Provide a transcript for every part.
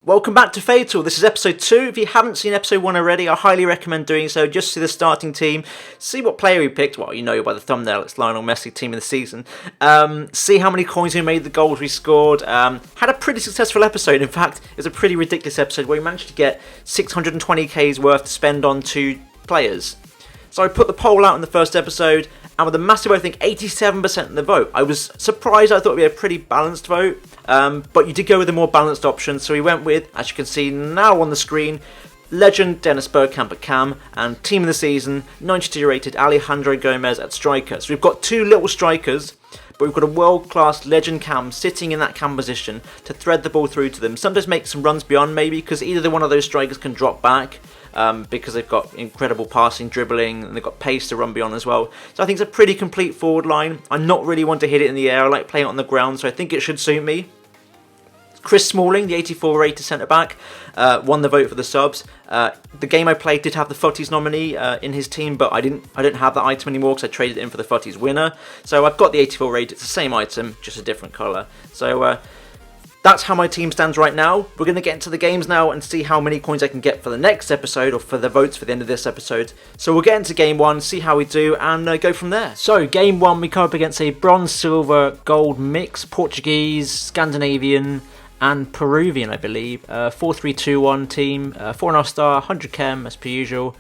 Welcome back to F8TAL. This is episode 2. If you haven't seen episode 1 already, I highly recommend doing so. Just see the starting team, see what player we picked. Well, you know by the thumbnail, it's Lionel Messi, team of the season. See how many coins we made, the goals we scored. Had a pretty successful episode. In fact, it was a pretty ridiculous episode where we managed to get 620k's worth to spend on 2 players. So I put the poll out in the first episode, and with a massive, I think 87% of the vote. I was surprised. I thought it would be a pretty balanced vote, but you did go with a more balanced option. So we went with, as you can see now on the screen, legend Dennis Bergkamp at cam, and team of the season, 92 rated Alejandro Gomez at striker. So we've got 2 little strikers, but we've got a world-class legend cam sitting in that cam position to thread the ball through to them. Sometimes make some runs beyond maybe, because either one of those strikers can drop back, because they've got incredible passing, dribbling, and they've got pace to run beyond as well. So I think it's a pretty complete forward line. I'm not really one to hit it in the air. I like playing it on the ground, so I think it should suit me. Chris Smalling, the 84 rated centre-back, won the vote for the subs. The game I played did have the Futwiz nominee in his team, but I don't have that item anymore because I traded it in for the Futwiz winner. So I've got the 84 rated. It's the same item, just a different colour. So that's how my team stands right now. We're going to get into the games now and see how many coins I can get for the next episode, or for the votes for the end of this episode. So we'll get into game 1, see how we do, and go from there. So game 1, we come up against a bronze, silver, gold mix, Portuguese, Scandinavian, and Peruvian, I believe. 4-3-2-1 team, 4.5 star, 100 chem as per usual.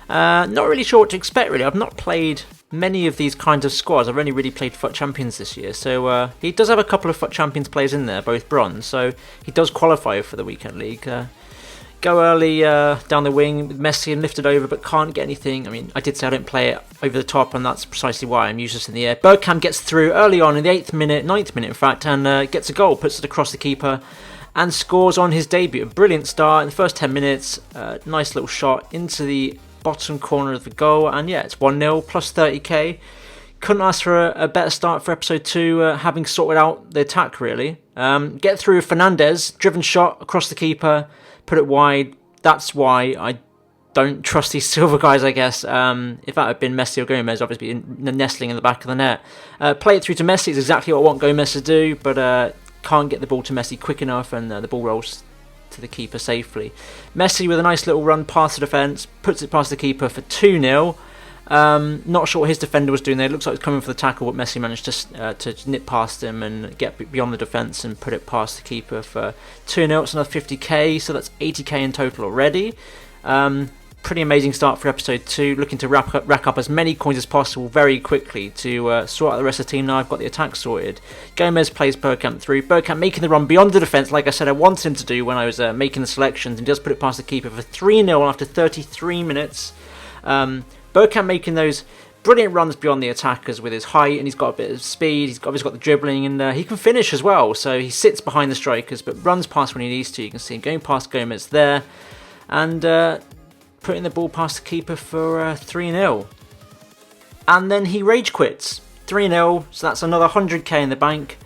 Not really sure what to expect, really. I've not played many of these kinds of squads. I've only really played FUT Champions this year, so he does have a couple of FUT Champions players in there, both bronze, so he does qualify for the Weekend League. Go early down the wing with Messi and lift it over, but can't get anything. I mean, I did say I don't play it over the top, and that's precisely why I'm useless in the air. Bergkamp gets through early on in the 9th minute in fact, and gets a goal, puts it across the keeper, and scores on his debut. A brilliant start in the first 10 minutes, nice little shot into the bottom corner of the goal, and yeah, it's 1-0 plus 30k. Couldn't ask for a better start for episode 2, having sorted out the attack really. Get through Fernandez, driven shot across the keeper, put it wide. That's why I don't trust these silver guys, I guess. If that had been Messi or Gomez, obviously nestling in the back of the net. Play it through to Messi is exactly what I want Gomez to do, but can't get the ball to Messi quick enough, and the ball rolls to the keeper safely. Messi with a nice little run past the defence, puts it past the keeper for 2-0. Not sure what his defender was doing there. It looks like it was coming for the tackle, but Messi managed to nip past him and get beyond the defence and put it past the keeper for 2-0. It's another 50k, so that's 80k in total already. Pretty amazing start for episode 2. Looking to rack up as many coins as possible very quickly to sort out the rest of the team. Now I've got the attack sorted. Gomez plays Bergkamp through. Bergkamp making the run beyond the defence, like I said I wanted him to do when I was making the selections, and just put it past the keeper for 3-0 after 33 minutes. Bergkamp making those brilliant runs beyond the attackers with his height, and he's got a bit of speed, he's obviously got the dribbling, and he can finish as well. So he sits behind the strikers but runs past when he needs to. You can see him going past Gomez there, and putting the ball past the keeper for 3-0. And then he rage quits. 3-0, so that's another 100k in the bank.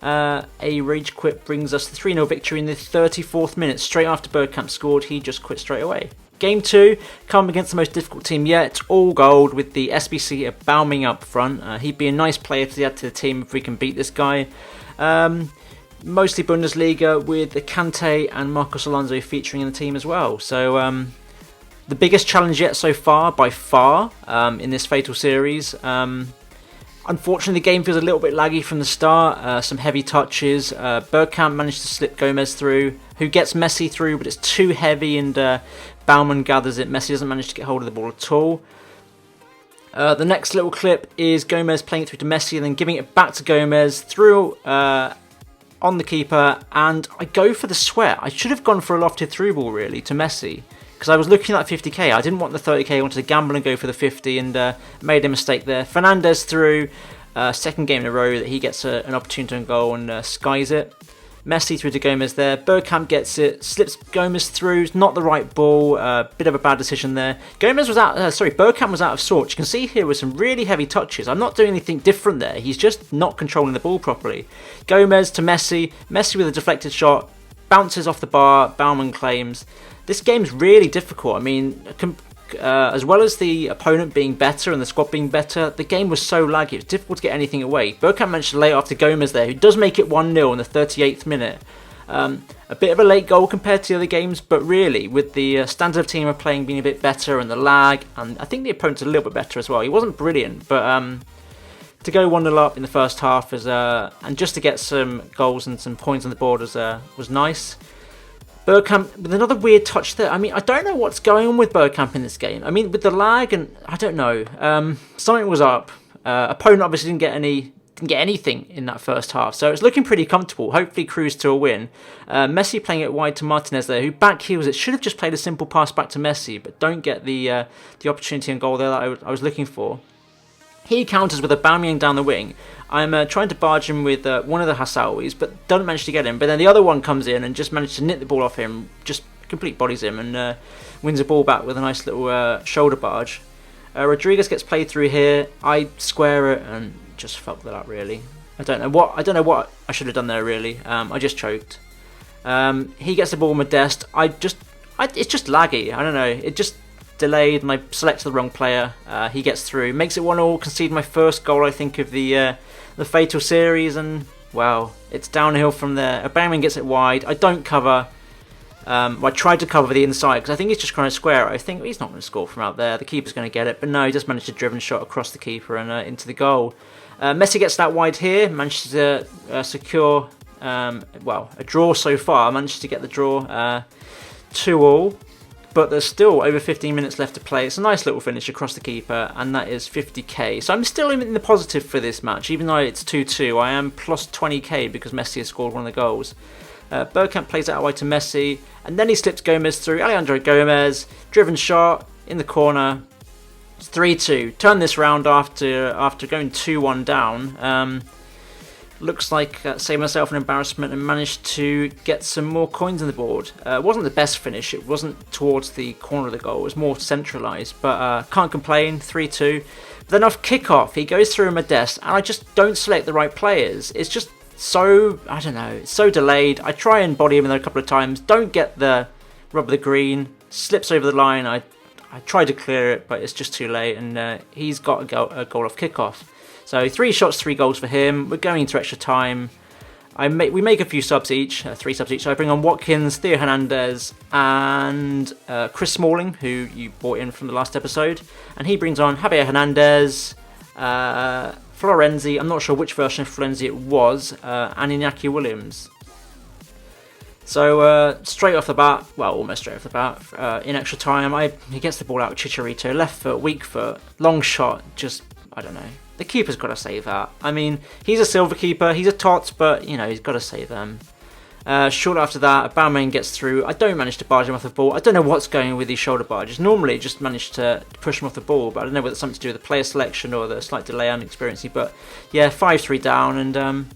A rage quit brings us the 3-0 victory in the 34th minute. Straight after Bergkamp scored, he just quit straight away. Game 2, come against the most difficult team yet, all gold, with the SBC bombing up front. He'd be a nice player to add to the team if we can beat this guy. Mostly Bundesliga, with the Kante and Marcos Alonso featuring in the team as well. So the biggest challenge yet so far, by far, in this F8TAL series. Unfortunately, the game feels a little bit laggy from the start. Some heavy touches. Bergkamp managed to slip Gomez through, who gets Messi through, but it's too heavy, and Baumann gathers it. Messi doesn't manage to get hold of the ball at all. The next little clip is Gomez playing it through to Messi and then giving it back to Gomez through on the keeper, and I go for the sweat. I should have gone for a lofted through ball really to Messi, because I was looking at 50k. I didn't want the 30k, I wanted to gamble and go for the 50, and made a mistake there. Fernandez through, second game in a row that he gets an opportunity on goal and skies it. Messi through to Gomez there. Bergkamp gets it, slips Gomez through. Not the right ball. Bit of a bad decision there. Bergkamp was out of sorts. You can see here with some really heavy touches. I'm not doing anything different there. He's just not controlling the ball properly. Gomez to Messi. Messi with a deflected shot. Bounces off the bar. Baumann claims. This game's really difficult. I mean, as well as the opponent being better and the squad being better, the game was so laggy, it was difficult to get anything away. Bergkamp managed to lay it off to Gomez there, who does make it 1-0 in the 38th minute. A bit of a late goal compared to the other games, but really, with the standard of team are playing being a bit better and the lag, and I think the opponent's a little bit better as well. He wasn't brilliant, but to go 1-0 up in the first half and just to get some goals and some points on the board was nice. Bergkamp with another weird touch there. I mean, I don't know what's going on with Bergkamp in this game. I mean, with the lag, and I don't know. Something was up. Opponent obviously didn't get anything in that first half, so it's looking pretty comfortable. Hopefully cruise to a win. Messi playing it wide to Martinez there, who back heels it. Should have just played a simple pass back to Messi, but don't get the opportunity and goal there that I was looking for. He counters with a Aubameyang down the wing. I'm trying to barge him with one of the Hassawis, but don't manage to get him. But then the other one comes in and just manages to nip the ball off him, just complete bodies him, and wins the ball back with a nice little shoulder barge. Rodriguez gets played through here. I square it and just fuck that up, really. I don't know what I should have done there, really. I just choked. He gets the ball Modeste. It's just laggy. I don't know. It just delayed and I selected the wrong player. He gets through, makes it 1-1, concede my first goal I think of the Fatal series, and wow, it's downhill from there. Aubameyang gets it wide. I don't cover. I tried to cover the inside because I think he's just trying to square it. I think he's not going to score from out there. The keeper's going to get it, but no, he just managed to driven shot across the keeper and into the goal. Messi gets that wide here, manages to secure a draw so far. Managed to get the draw 2-2. But there's still over 15 minutes left to play. It's a nice little finish across the keeper, and that is 50k. So I'm still in the positive for this match, even though it's 2-2. I am plus 20k because Messi has scored one of the goals. Bergkamp plays it out wide to Messi, and then he slips Gomez through. Alejandro Gomez, driven shot in the corner. It's 3-2. Turn this round after going 2-1 down. Looks like saved myself an embarrassment and managed to get some more coins on the board. It wasn't the best finish. It wasn't towards the corner of the goal. It was more centralised, but can't complain. 3-2. But then off kickoff, he goes through a Modeste, and I just don't select the right players. It's just so, I don't know, it's so delayed. I try and body him in there a couple of times. Don't get the rub of the green. Slips over the line. I tried to clear it, but it's just too late, and he's got a goal off kickoff. So 3 shots, 3 goals for him. We're going into extra time. We make a few subs each, 3 subs each. So I bring on Watkins, Theo Hernandez, and Chris Smalling, who you brought in from the last episode. And he brings on Javier Hernandez, Florenzi, I'm not sure which version of Florenzi it was, and Iñaki Williams. So straight off the bat, well, almost straight off the bat, in extra time, he gets the ball out with Chicharito, left foot, weak foot, long shot, just, I don't know. The keeper's got to save that. I mean, he's a silver keeper, he's a Tots, but, you know, he's got to save them. Short after that, Aubameyang gets through. I don't manage to barge him off the ball. I don't know what's going on with these shoulder barges. Normally, just manage to push him off the ball, but I don't know whether it's something to do with the player selection or the slight delay I'm experiencing. But yeah, 5-3 down, and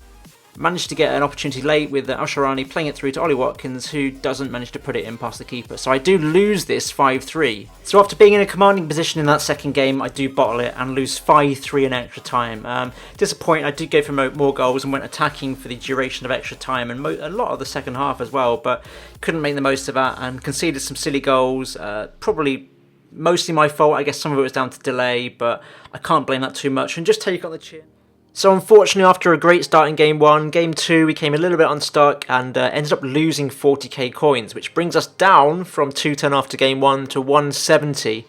managed to get an opportunity late with Al-Sharani playing it through to Ollie Watkins, who doesn't manage to put it in past the keeper. So I do lose this 5-3. So after being in a commanding position in that second game, I do bottle it and lose 5-3 in extra time. Disappointing, I did go for more goals and went attacking for the duration of extra time and a lot of the second half as well, but couldn't make the most of that and conceded some silly goals. Probably mostly my fault. I guess some of it was down to delay, but I can't blame that too much and just take on the chin. So unfortunately, after a great start in Game 1, Game 2 we came a little bit unstuck and ended up losing 40k coins, which brings us down from 210 after Game 1 to 170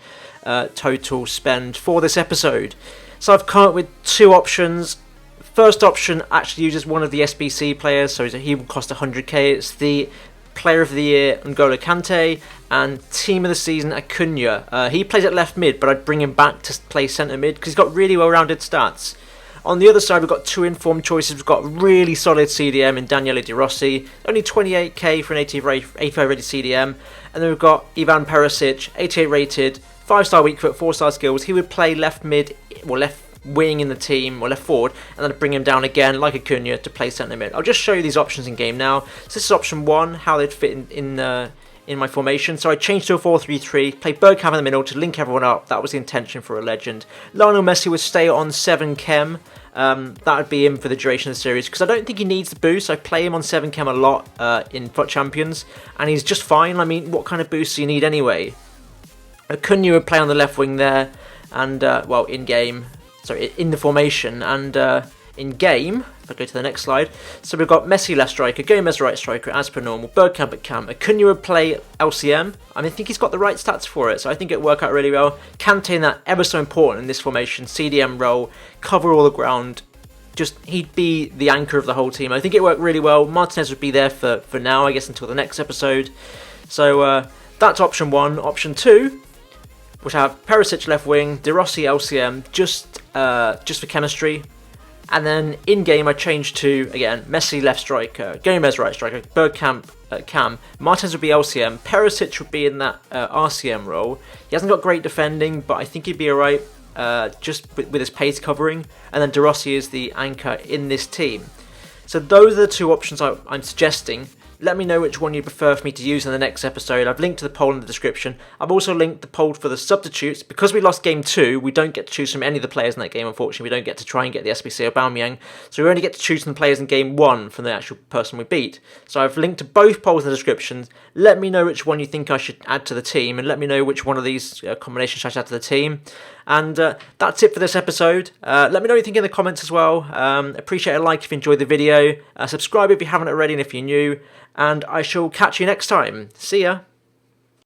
total spend for this episode. So I've come up with 2 options. First option actually uses one of the SBC players, so he will cost 100k. It's the Player of the Year, N'Golo Kante, and Team of the Season, Acuna. He plays at left mid, but I'd bring him back to play centre mid because he's got really well-rounded stats. On the other side, we've got 2 informed choices. We've got really solid CDM in Daniele De Rossi, only 28k for an 85 rated CDM. And then we've got Ivan Perisic, 88 rated, 5-star weak foot, 4-star skills. He would play left mid, or left wing in the team, or left forward, and then I'd bring him down again, like Acuna, to play centre mid. I'll just show you these options in game now. So this is option 1, how they'd fit in my formation. So I changed to a 4-3-3, played Bergkamp in the middle to link everyone up. That was the intention for a legend. Lionel Messi would stay on 7 chem. That would be him for the duration of the series because I don't think he needs the boost. I play him on 7 chem a lot in FUT Champions and he's just fine. I mean, what kind of boost do you need anyway? Acuna would play on the left wing there and, well, in game, sorry, in the formation, and in game, if I go to the next slide, so we've got Messi left striker, Gomez right striker as per normal, Bergkamp at cam, Acuna would play LCM. I think he's got the right stats for it, so I think it'd work out really well. Kante in that ever so important in this formation, CDM role, cover all the ground. Just, he'd be the anchor of the whole team. I think it worked really well. Martinez would be there for now, I guess, until the next episode. So that's option 1. Option 2, which I have Perisic left wing, De Rossi LCM, just for chemistry. And then in game I changed to, again, Messi left striker, Gomez right striker, Bergkamp at cam, Martinez would be LCM, Perisic would be in that RCM role. He hasn't got great defending, but I think he'd be alright. Just with his pace covering, and then De Rossi is the anchor in this team. So those are the 2 options I'm suggesting. Let me know which one you prefer for me to use in the next episode. I've linked to the poll in the description. I've also linked the poll for the substitutes. Because we lost game 2, we don't get to choose from any of the players in that game, unfortunately. We don't get to try and get the SBC Aubameyang. So we only get to choose from the players in game 1 from the actual person we beat. So I've linked to both polls in the description. Let me know which one you think I should add to the team, and let me know which one of these combinations I should add to the team. And that's it for this episode. Let me know what you think in the comments as well. Appreciate a like if you enjoyed the video. Subscribe if you haven't already and if you're new. And I shall catch you next time. See ya.